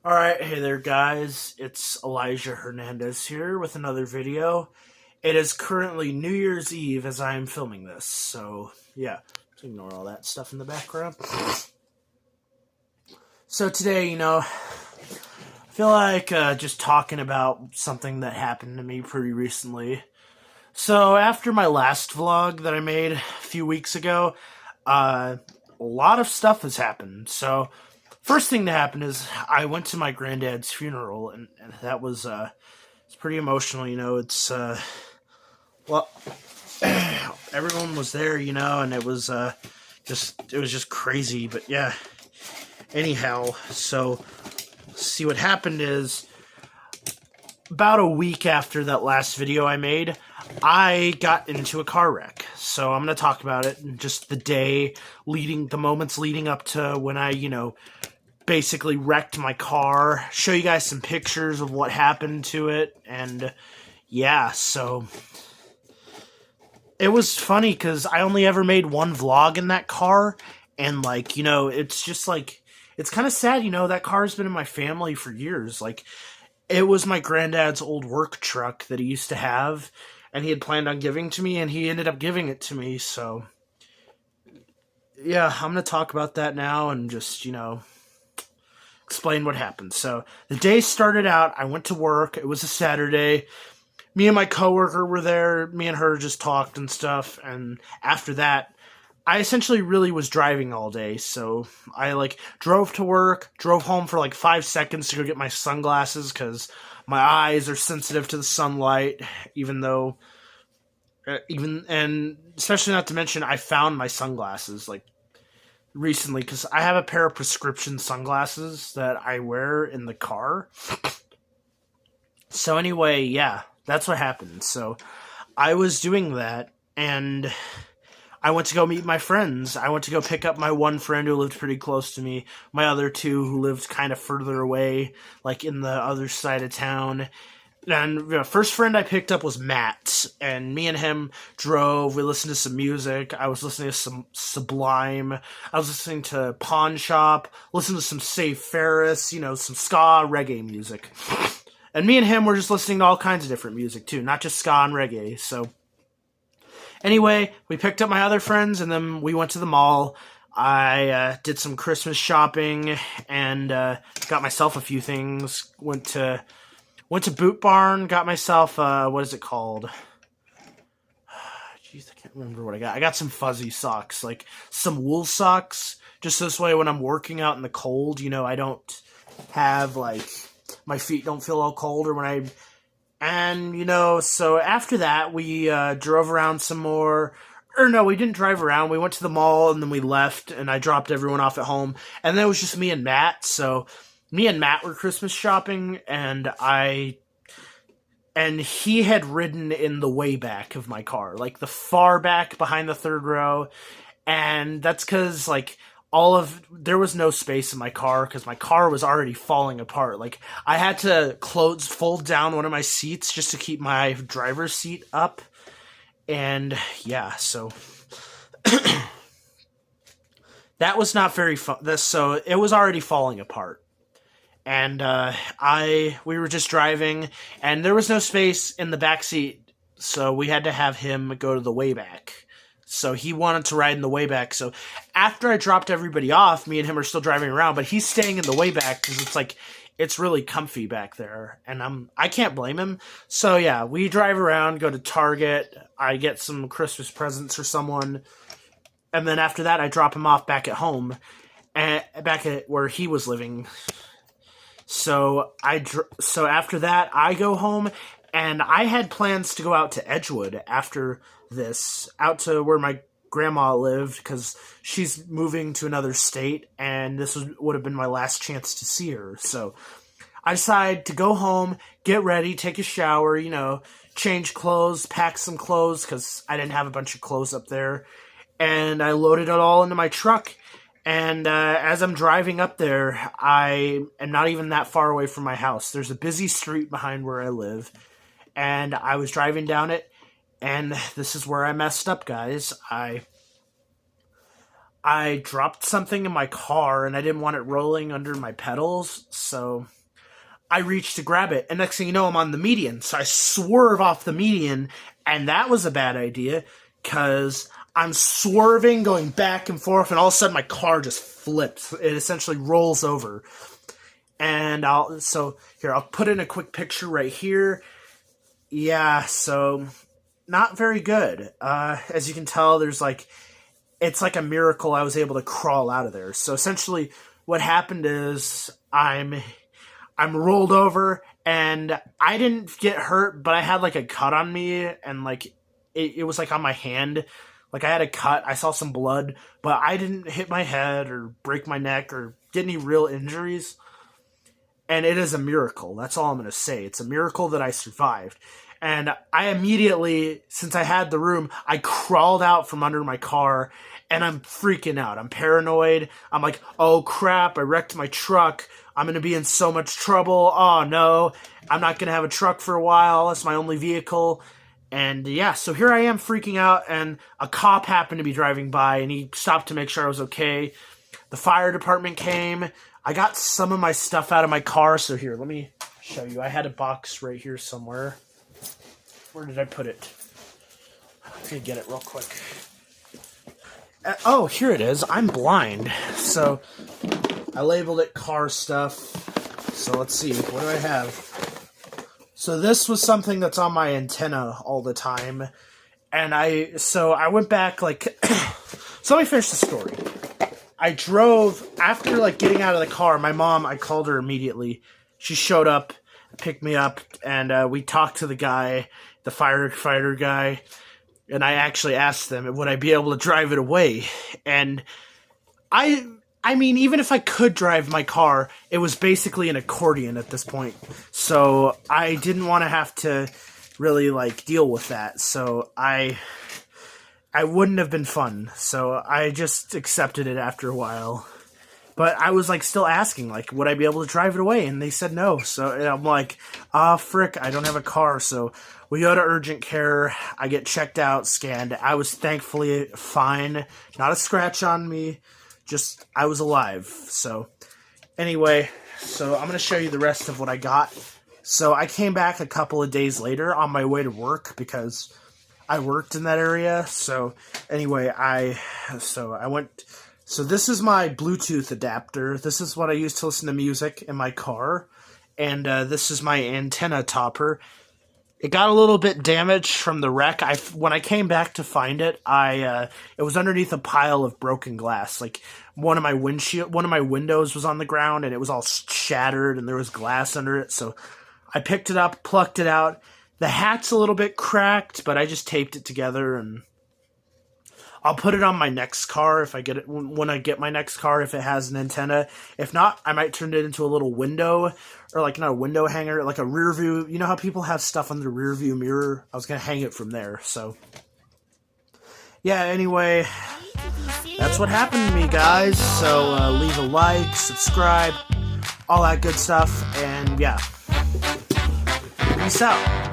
Alright, hey there guys, it's Elijah Hernandez here with another video. It is currently New Year's Eve as I am filming this, so yeah, just ignore all that stuff in the background. So today, I feel like just talking about something that happened to me pretty recently. So after my last vlog that I made a few weeks ago, a lot of stuff has happened. So first thing that happened is I went to my granddad's funeral, and that was it's pretty emotional. Well, everyone was there, and it was just crazy. But yeah, anyhow, so see what happened is about a week after that last video I made, I got into a car wreck. So I'm going to talk about it and just the moments leading up to when I, basically wrecked my car, show you guys some pictures of what happened to it, and yeah, so it was funny because I only ever made one vlog in that car, and it's just it's kind of sad, that car's been in my family for years. It was my granddad's old work truck that he used to have, and he had planned on giving to me, and he ended up giving it to me, so yeah, I'm gonna talk about that now and just, explain what happened. So the day started out, I went to work, it was a Saturday, me and my coworker were there, me and her just talked and stuff, and after that, I essentially really was driving all day, so I drove to work, drove home for 5 seconds to go get my sunglasses, because my eyes are sensitive to the sunlight, and especially not to mention, I found my sunglasses, recently, because I have a pair of prescription sunglasses that I wear in the car. So anyway, yeah, that's what happened. So I was doing that, and I went to go meet my friends. I went to go pick up my one friend who lived pretty close to me, my other two who lived kind of further away, in the other side of town. And the first friend I picked up was Matt, and me and him drove. We listened to some music. I was listening to some Sublime. I was listening to Pawn Shop, listening to some Save Ferris, some ska, reggae music. And me and him were just listening to all kinds of different music, too, not just ska and reggae. So anyway, we picked up my other friends, and then we went to the mall. I did some Christmas shopping, and got myself a few things. Went to Boot Barn, got myself, what is it called? Jeez, I can't remember what I got. I got some fuzzy socks, some wool socks, just this way when I'm working out in the cold, I don't have, my feet don't feel all cold, so after that, we drove around some more. Or no, we didn't drive around. We went to the mall, and then we left, and I dropped everyone off at home, and then it was just me and Matt, so me and Matt were Christmas shopping, and he had ridden in the way back of my car, the far back behind the third row, and that's because, there was no space in my car, because my car was already falling apart. I had to fold down one of my seats just to keep my driver's seat up, and yeah, so that was not very fun. So it was already falling apart. And we were just driving, and there was no space in the back seat, so we had to have him go to the way back. So he wanted to ride in the way back. So after I dropped everybody off, me and him are still driving around, but he's staying in the way back because it's really comfy back there, and I can't blame him. So yeah, we drive around, go to Target, I get some Christmas presents for someone, and then after that, I drop him off back at home, back at where he was living. So after that, I go home, and I had plans to go out to Edgewood after this, out to where my grandma lived, because she's moving to another state, and this would have been my last chance to see her. So I decided to go home, get ready, take a shower, change clothes, pack some clothes, because I didn't have a bunch of clothes up there, and I loaded it all into my truck. And as I'm driving up there, I am not even that far away from my house. There's a busy street behind where I live, and I was driving down it, and this is where I messed up, guys. I dropped something in my car and I didn't want it rolling under my pedals, so I reached to grab it, and next thing you know, I'm on the median. So I swerve off the median, and that was a bad idea, because I'm swerving, going back and forth, and all of a sudden my car just flips. It essentially rolls over. And I'll put in a quick picture right here. Yeah, so not very good. As you can tell, it's like a miracle I was able to crawl out of there. So essentially what happened is I'm rolled over, and I didn't get hurt, but I had like a cut on me, and like it was like on my hand. Like I had a cut, I saw some blood, but I didn't hit my head or break my neck or get any real injuries. And it is a miracle. That's all I'm going to say. It's a miracle that I survived. And I immediately, since I had the room, I crawled out from under my car, and I'm freaking out. I'm paranoid. I'm like, oh crap, I wrecked my truck. I'm going to be in so much trouble. Oh no, I'm not going to have a truck for a while. That's my only vehicle. And yeah, so here I am freaking out, and a cop happened to be driving by, and he stopped to make sure I was okay. The fire department came. I got some of my stuff out of my car, so here, let me show you. I had a box right here somewhere. Where did I put it? Let me get it real quick. Oh, here it is. I'm blind. So I labeled it car stuff. So let's see. What do I have? So this was something that's on my antenna all the time. And I went back so let me finish the story. I drove, after getting out of the car, my mom, I called her immediately. She showed up, picked me up, and we talked to the guy, the firefighter guy, and I actually asked them, would I be able to drive it away? And I mean, even if I could drive my car, it was basically an accordion at this point. So I didn't want to have to really deal with that. So I wouldn't have been fun. So I just accepted it after a while. But I was still asking, would I be able to drive it away? And they said no. So I'm like, frick, I don't have a car. So we go to urgent care. I get checked out, scanned. I was thankfully fine. Not a scratch on me. Just, I was alive. So anyway, so I'm going to show you the rest of what I got. So I came back a couple of days later on my way to work because I worked in that area. So anyway, so this is my Bluetooth adapter. This is what I use to listen to music in my car. And this is my antenna topper. It got a little bit damaged from the wreck. When I came back to find it, it was underneath a pile of broken glass. One of my windows was on the ground, and it was all shattered, and there was glass under it. So I picked it up, plucked it out. The hat's a little bit cracked, but I just taped it together, and I'll put it on my next car if I get it, when I get my next car, if it has an antenna. If not, I might turn it into a little window, or not a window hanger, like a rear view. You know how people have stuff on their rear view mirror? I was going to hang it from there, so. Yeah, anyway, that's what happened to me, guys. So leave a like, subscribe, all that good stuff, and yeah. Peace out.